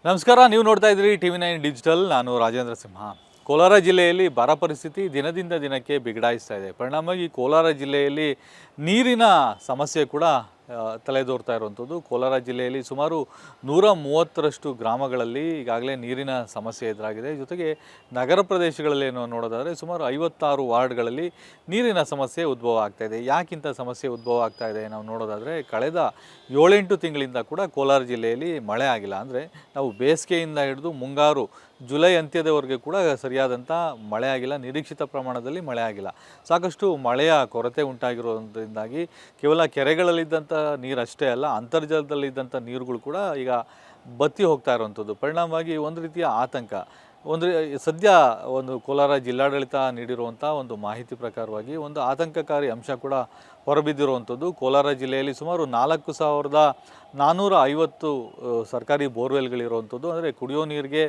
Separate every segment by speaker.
Speaker 1: ನಮಸ್ಕಾರ, ನೀವು ನೋಡ್ತಾ ಇದ್ದೀರಿ TV9 ಡಿಜಿಟಲ್. ನಾನು ರಾಜೇಂದ್ರ ಸಿಂಹ. ಕೋಲಾರ ಜಿಲ್ಲೆಯಲ್ಲಿ ಬರ ಪರಿಸ್ಥಿತಿ ದಿನದಿಂದ ದಿನಕ್ಕೆ ಬಿಗಡಾಯಿಸ್ತಾ ಇದೆ. ಪರಿಣಾಮವಾಗಿ ಕೋಲಾರ ಜಿಲ್ಲೆಯಲ್ಲಿ ನೀರಿನ ಸಮಸ್ಯೆ ಕೂಡ ತಲೆದೋರ್ತಾ ಇರುವಂಥದ್ದು. ಕೋಲಾರ ಜಿಲ್ಲೆಯಲ್ಲಿ ಸುಮಾರು 130ರಷ್ಟು ಗ್ರಾಮಗಳಲ್ಲಿ ಈಗಾಗಲೇ ನೀರಿನ ಸಮಸ್ಯೆ ಎದುರಾಗಿದೆ. ಜೊತೆಗೆ ನಗರ ಪ್ರದೇಶಗಳಲ್ಲಿ ನೋಡೋದಾದರೆ ಸುಮಾರು 56 ವಾರ್ಡ್ಗಳಲ್ಲಿ ನೀರಿನ ಸಮಸ್ಯೆ ಉದ್ಭವ ಆಗ್ತಾ ಇದೆ. ಯಾಕಿಂತ ಸಮಸ್ಯೆ ಉದ್ಭವ ಆಗ್ತಾ ಇದೆ ನಾವು ನೋಡೋದಾದರೆ, ಕಳೆದ 7-8 ತಿಂಗಳಿಂದ ಕೂಡ ಕೋಲಾರ ಜಿಲ್ಲೆಯಲ್ಲಿ ಮಳೆ ಆಗಿಲ್ಲ. ಅಂದರೆ ನಾವು ಬೇಸಿಗೆಯಿಂದ ಹಿಡಿದು ಮುಂಗಾರು ಜುಲೈ ಅಂತ್ಯದವರೆಗೆ ಕೂಡ ಸರಿಯಾದಂಥ ಮಳೆ ಆಗಿಲ್ಲ, ನಿರೀಕ್ಷಿತ ಪ್ರಮಾಣದಲ್ಲಿ ಮಳೆ ಆಗಿಲ್ಲ. ಸಾಕಷ್ಟು ಮಳೆಯ ಕೊರತೆ ಉಂಟಾಗಿರೋದ್ರಿಂದಾಗಿ ಕೇವಲ ಕೆರೆಗಳಲ್ಲಿದ್ದಂಥ ನೀರಷ್ಟೇ ಅಲ್ಲ, ಅಂತರ್ಜಲದಲ್ಲಿದ್ದಂಥ ನೀರುಗಳು ಕೂಡ ಈಗ ಬತ್ತಿ ಹೋಗ್ತಾ ಇರುವಂಥದ್ದು. ಪರಿಣಾಮವಾಗಿ ಒಂದು ರೀತಿಯ ಆತಂಕ. ಸದ್ಯ ಒಂದು ಕೋಲಾರ ಜಿಲ್ಲಾಡಳಿತ ನೀಡಿರುವಂಥ ಒಂದು ಮಾಹಿತಿ ಪ್ರಕಾರವಾಗಿ ಒಂದು ಆತಂಕಕಾರಿ ಅಂಶ ಕೂಡ ಹೊರಬಿದ್ದಿರುವಂಥದ್ದು. ಕೋಲಾರ ಜಿಲ್ಲೆಯಲ್ಲಿ ಸುಮಾರು 4450 ಸರ್ಕಾರಿ ಬೋರ್ವೆಲ್ಗಳಿರುವಂಥದ್ದು. ಅಂದರೆ ಕುಡಿಯೋ ನೀರಿಗೆ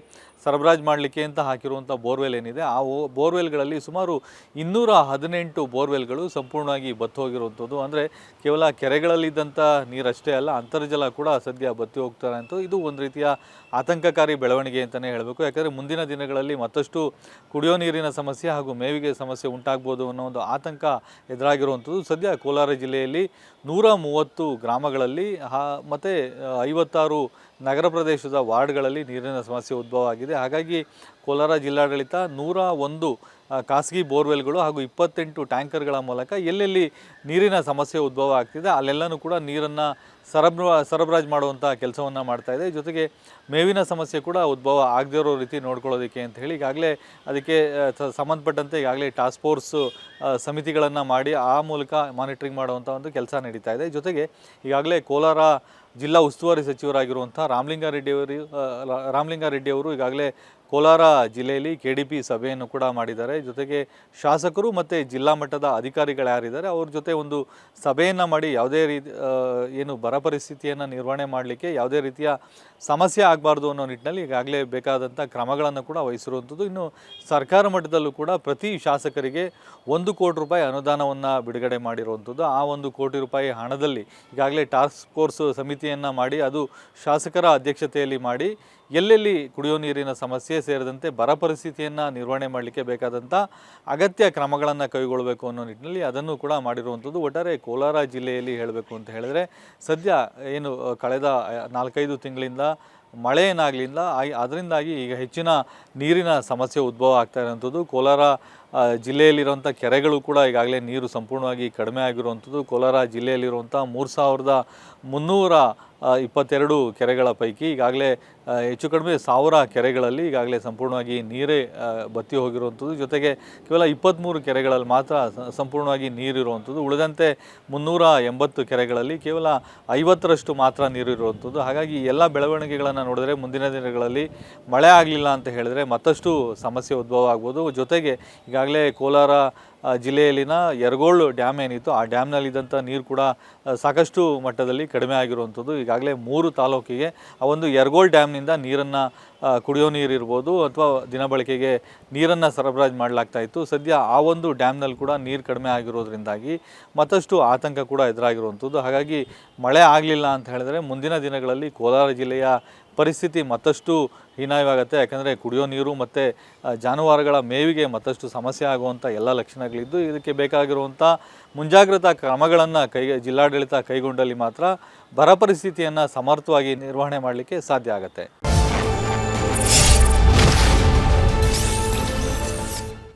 Speaker 1: ಸರಬರಾಜು ಮಾಡಲಿಕ್ಕೆ ಅಂತ ಹಾಕಿರುವಂಥ ಬೋರ್ವೆಲ್ ಏನಿದೆ, ಆ ಬೋರ್ವೆಲ್ಗಳಲ್ಲಿ ಸುಮಾರು 218 ಬೋರ್ವೆಲ್ಗಳು ಸಂಪೂರ್ಣವಾಗಿ ಬತ್ತಿ ಹೋಗಿರುವಂಥದ್ದು. ಅಂದರೆ ಕೇವಲ ಕೆರೆಗಳಲ್ಲಿದ್ದಂಥ ನೀರಷ್ಟೇ ಅಲ್ಲ, ಅಂತರ್ಜಲ ಕೂಡ ಸದ್ಯ ಬತ್ತಿ ಹೋಗ್ತಾರೆ ಅಂತ. ಇದು ಒಂದು ರೀತಿಯ ಆತಂಕಕಾರಿ ಬೆಳವಣಿಗೆ ಅಂತಲೇ ಹೇಳಬೇಕು. ಯಾಕಂದರೆ ಮುಂದಿನ ದಿನಗಳಲ್ಲಿ ಮತ್ತಷ್ಟು ಕುಡಿಯೋ ನೀರಿನ ಸಮಸ್ಯೆ ಹಾಗೂ ಮೇವಿಗೆ ಸಮಸ್ಯೆ ಉಂಟಾಗ್ಬೋದು ಅನ್ನೋ ಒಂದು ಆತಂಕ ಎದುರಾಗಿರುವಂಥದ್ದು. ಸದ್ಯ ಕೋಲಾರ ಜಿಲ್ಲೆಯಲ್ಲಿ 130 ಗ್ರಾಮಗಳಲ್ಲಿ ಮತ್ತು 56 ನಗರ ಪ್ರದೇಶದ ವಾರ್ಡ್ಗಳಲ್ಲಿ ನೀರಿನ ಸಮಸ್ಯೆ ಉದ್ಭವ ಆಗಿದೆ. ಹಾಗಾಗಿ ಕೋಲಾರ ಜಿಲ್ಲಾಡಳಿತ 101 ಖಾಸಗಿ ಬೋರ್ವೆಲ್ಗಳು ಹಾಗೂ 28 ಟ್ಯಾಂಕರ್ಗಳ ಮೂಲಕ ಎಲ್ಲೆಲ್ಲಿ ನೀರಿನ ಸಮಸ್ಯೆ ಉದ್ಭವ ಆಗ್ತಿದೆ ಅಲ್ಲೆಲ್ಲನೂ ಕೂಡ ನೀರನ್ನು ಸರಬರಾಜು ಮಾಡುವಂಥ ಕೆಲಸವನ್ನು ಮಾಡ್ತಾಯಿದೆ. ಜೊತೆಗೆ ಮೇವಿನ ಸಮಸ್ಯೆ ಕೂಡ ಉದ್ಭವ ಆಗದೇ ಇರೋ ರೀತಿ ನೋಡ್ಕೊಳ್ಳೋದಕ್ಕೆ ಅಂತ ಹೇಳಿ ಈಗಾಗಲೇ ಅದಕ್ಕೆ ಸಂಬಂಧಪಟ್ಟಂತೆ ಈಗಾಗಲೇ ಟಾಸ್ಕ್ ಫೋರ್ಸ್ ಸಮಿತಿಗಳನ್ನು ಮಾಡಿ ಆ ಮೂಲಕ ಮಾನಿಟ್ರಿಂಗ್ ಮಾಡುವಂಥ ಒಂದು ಕೆಲಸ ನಡೀತಾ ಇದೆ. ಜೊತೆಗೆ ಈಗಾಗಲೇ ಕೋಲಾರ ಜಿಲ್ಲಾ ಉಸ್ತುವಾರಿ ಸಚಿವರಾಗಿರುವಂಥ ರಾಮಲಿಂಗಾರೆಡ್ಡಿ ಅವರು ಈಗಾಗಲೇ ಕೋಲಾರ ಜಿಲ್ಲೆಯಲ್ಲಿ KDP ಸಭೆಯನ್ನು ಕೂಡ ಮಾಡಿದ್ದಾರೆ. ಜೊತೆಗೆ ಶಾಸಕರು ಮತ್ತು ಜಿಲ್ಲಾ ಮಟ್ಟದ ಅಧಿಕಾರಿಗಳು ಯಾರಿದ್ದಾರೆ ಅವ್ರ ಜೊತೆ ಒಂದು ಸಭೆಯನ್ನು ಮಾಡಿ ಯಾವುದೇ ಏನು ಬರ ಪರಿಸ್ಥಿತಿಯನ್ನು ನಿರ್ವಹಣೆ ಮಾಡಲಿಕ್ಕೆ ಯಾವುದೇ ರೀತಿಯ ಸಮಸ್ಯೆ ಆಗಬಾರ್ದು ಅನ್ನೋ ನಿಟ್ಟಿನಲ್ಲಿ ಈಗಾಗಲೇ ಬೇಕಾದಂಥ ಕ್ರಮಗಳನ್ನು ಕೂಡ ವಹಿಸಿರುವಂಥದ್ದು. ಇನ್ನು ಸರ್ಕಾರ ಮಟ್ಟದಲ್ಲೂ ಕೂಡ ಪ್ರತಿ ಶಾಸಕರಿಗೆ 1 ಕೋಟಿ ರೂಪಾಯಿ ಅನುದಾನವನ್ನು ಬಿಡುಗಡೆ ಮಾಡಿರುವಂಥದ್ದು. ಆ 1 ಕೋಟಿ ರೂಪಾಯಿ ಹಣದಲ್ಲಿ ಈಗಾಗಲೇ ಟಾಸ್ಕ್ ಫೋರ್ಸ್ ಸಮಿತಿಯನ್ನು ಮಾಡಿ ಅದು ಶಾಸಕರ ಅಧ್ಯಕ್ಷತೆಯಲ್ಲಿ ಮಾಡಿ ಎಲ್ಲೆಲ್ಲಿ ಕುಡಿಯೋ ನೀರಿನ ಸಮಸ್ಯೆ ಸೇರಿದಂತೆ ಬರ ಪರಿಸ್ಥಿತಿಯನ್ನು ನಿರ್ವಹಣೆ ಮಾಡಲಿಕ್ಕೆ ಬೇಕಾದಂಥ ಅಗತ್ಯ ಕ್ರಮಗಳನ್ನು ಕೈಗೊಳ್ಳಬೇಕು ಅನ್ನೋ ನಿಟ್ಟಿನಲ್ಲಿ ಅದನ್ನು ಕೂಡ ಮಾಡಿರುವಂಥದ್ದು. ಒಟ್ಟಾರೆ ಕೋಲಾರ ಜಿಲ್ಲೆಯಲ್ಲಿ ಹೇಳಬೇಕು ಅಂತ ಹೇಳಿದ್ರೆ ಸದ್ಯ ಏನು ಕಳೆದ 4-5 ತಿಂಗಳಿಂದ ಮಳೆ ಏನಾಗಲಿಲ್ಲ, ಅದರಿಂದಾಗಿ ಈಗ ಹೆಚ್ಚಿನ ನೀರಿನ ಸಮಸ್ಯೆ ಉದ್ಭವ ಆಗ್ತಾ ಇರುವಂಥದ್ದು. ಕೋಲಾರ ಜಿಲ್ಲೆಯಲ್ಲಿರುವಂಥ ಕೆರೆಗಳು ಕೂಡ ಈಗಾಗಲೇ ನೀರು ಸಂಪೂರ್ಣವಾಗಿ ಕಡಿಮೆ ಆಗಿರುವಂಥದ್ದು. ಕೋಲಾರ ಜಿಲ್ಲೆಯಲ್ಲಿರುವಂಥ 3322 ಕೆರೆಗಳ ಪೈಕಿ ಈಗಾಗಲೇ ಹೆಚ್ಚು ಕಡಿಮೆ 1000 ಕೆರೆಗಳಲ್ಲಿ ಈಗಾಗಲೇ ಸಂಪೂರ್ಣವಾಗಿ ನೀರೇ ಬತ್ತಿ ಹೋಗಿರುವಂಥದ್ದು. ಜೊತೆಗೆ ಕೇವಲ 23 ಕೆರೆಗಳಲ್ಲಿ ಮಾತ್ರ ಸಂಪೂರ್ಣವಾಗಿ ನೀರಿರುವಂಥದ್ದು. ಉಳಿದಂತೆ 380 ಕೆರೆಗಳಲ್ಲಿ ಕೇವಲ 50ರಷ್ಟು ಮಾತ್ರ ನೀರಿರುವಂಥದ್ದು. ಹಾಗಾಗಿ ಎಲ್ಲ ಬೆಳವಣಿಗೆಗಳನ್ನು ನೋಡಿದ್ರೆ ಮುಂದಿನ ದಿನಗಳಲ್ಲಿ ಮಳೆ ಆಗಲಿಲ್ಲ ಅಂತ ಹೇಳಿದ್ರೆ ಮತ್ತಷ್ಟು ಸಮಸ್ಯೆ ಉದ್ಭವ ಆಗ್ಬೋದು. ಜೊತೆಗೆ ಈಗಾಗಲೇ ಕೋಲಾರ ಜಿಲ್ಲೆಯಲ್ಲಿನ ಯರಗೋಳ್ ಡ್ಯಾಮ್ ಏನಿತ್ತು, ಆ ಡ್ಯಾಮ್ನಲ್ಲಿದ್ದಂಥ ನೀರು ಕೂಡ ಸಾಕಷ್ಟು ಮಟ್ಟದಲ್ಲಿ ಕಡಿಮೆ ಆಗಿರುವಂಥದ್ದು. ಈಗಾಗಲೇ 3 ತಾಲೂಕಿಗೆ ಆ ಒಂದು ಯರಗೋಳ್ ಡ್ಯಾಮ್ನಿಂದ ನೀರನ್ನು ಕುಡಿಯೋ ನೀರಿರ್ಬೋದು ಅಥವಾ ದಿನಬಳಕೆಗೆ ನೀರನ್ನು ಸರಬರಾಜು ಮಾಡಲಾಗ್ತಾ ಇತ್ತು. ಸದ್ಯ ಆ ಒಂದು ಡ್ಯಾಮ್ನಲ್ಲಿ ಕೂಡ ನೀರು ಕಡಿಮೆ ಆಗಿರೋದ್ರಿಂದಾಗಿ ಮತ್ತಷ್ಟು ಆತಂಕ ಕೂಡ ಎದುರಾಗಿರುವಂಥದ್ದು. ಹಾಗಾಗಿ ಮಳೆ ಆಗಲಿಲ್ಲ ಅಂತ ಹೇಳಿದ್ರೆ ಮುಂದಿನ ದಿನಗಳಲ್ಲಿ ಕೋಲಾರ ಜಿಲ್ಲೆಯ ಪರಿಸ್ಥಿತಿ ಮತ್ತಷ್ಟು ಹೀನಾಯವಾಗುತ್ತೆ. ಯಾಕಂದರೆ ಕುಡಿಯೋ ನೀರು ಮತ್ತು ಜಾನುವಾರುಗಳ ಮೇವಿಗೆ ಮತ್ತಷ್ಟು ಸಮಸ್ಯೆ ಆಗುವಂಥ ಎಲ್ಲ ಲಕ್ಷಣಗಳಿದ್ದು ಇದಕ್ಕೆ ಬೇಕಾಗಿರುವಂಥ ಮುಂಜಾಗ್ರತಾ ಕ್ರಮಗಳನ್ನು ಜಿಲ್ಲಾಡಳಿತ ಕೈಗೊಂಡಲ್ಲಿ ಮಾತ್ರ ಬರ ಪರಿಸ್ಥಿತಿಯನ್ನು ಸಮರ್ಥವಾಗಿ ನಿರ್ವಹಣೆ ಮಾಡಲಿಕ್ಕೆ ಸಾಧ್ಯ ಆಗುತ್ತೆ.